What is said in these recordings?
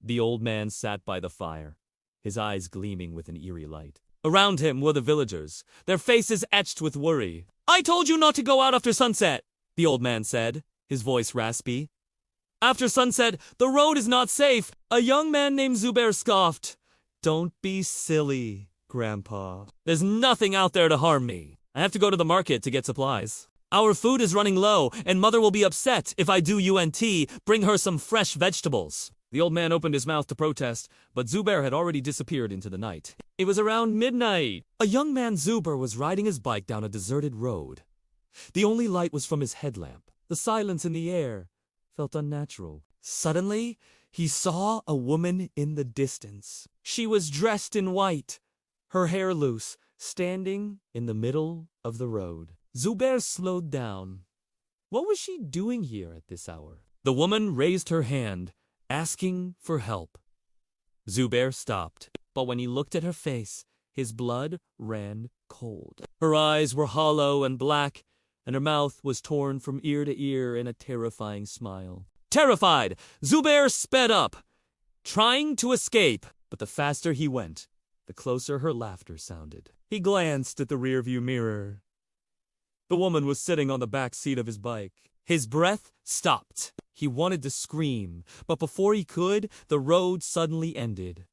The old man sat by the fire, his eyes gleaming with an eerie light. Around him were the villagers, their faces etched with worry. "I told you not to go out after sunset," the old man said, his voice raspy. "After sunset, the road is not safe." A young man named Zubair scoffed. "Don't be silly, Grandpa. There's nothing out there to harm me. I have to go to the market to get supplies. Our food is running low, and Mother will be upset if I do bring her some fresh vegetables." The old man opened his mouth to protest, but Zubair had already disappeared into the night. It was around midnight. A young man Zubair was riding his bike down a deserted road. The only light was from his headlamp. The silence in the air felt unnatural. Suddenly, he saw a woman in the distance. She was dressed in white, her hair loose, standing in the middle of the road. Zubair slowed down. What was she doing here at this hour? The woman raised her hand, asking for help. Zubair stopped, but when he looked at her face, his blood ran cold. Her eyes were hollow and black, and her mouth was torn from ear to ear in a terrifying smile. Terrified, Zubair sped up, trying to escape, but the faster he went, the closer her laughter sounded. He glanced at the rearview mirror. The woman was sitting on the back seat of his bike. His breath stopped. He wanted to scream, but before he could, the road suddenly ended.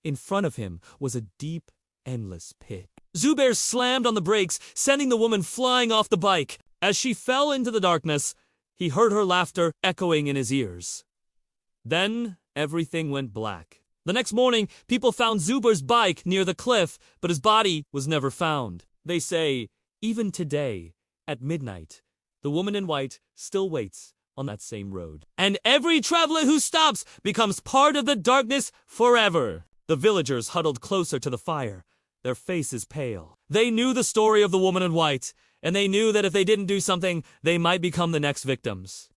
In front of him was a deep, endless pit. Zubair slammed on the brakes, sending the woman flying off the bike. As she fell into the darkness, he heard her laughter echoing in his ears. Then everything went black. The next morning, people found Zubair's bike near the cliff, but his body was never found. They say, even today, at midnight, the woman in white still waits on that same road. And every traveler who stops becomes part of the darkness forever. The villagers huddled closer to the fire, their faces pale. They knew the story of the woman in white, and they knew that if they didn't do something, they might become the next victims.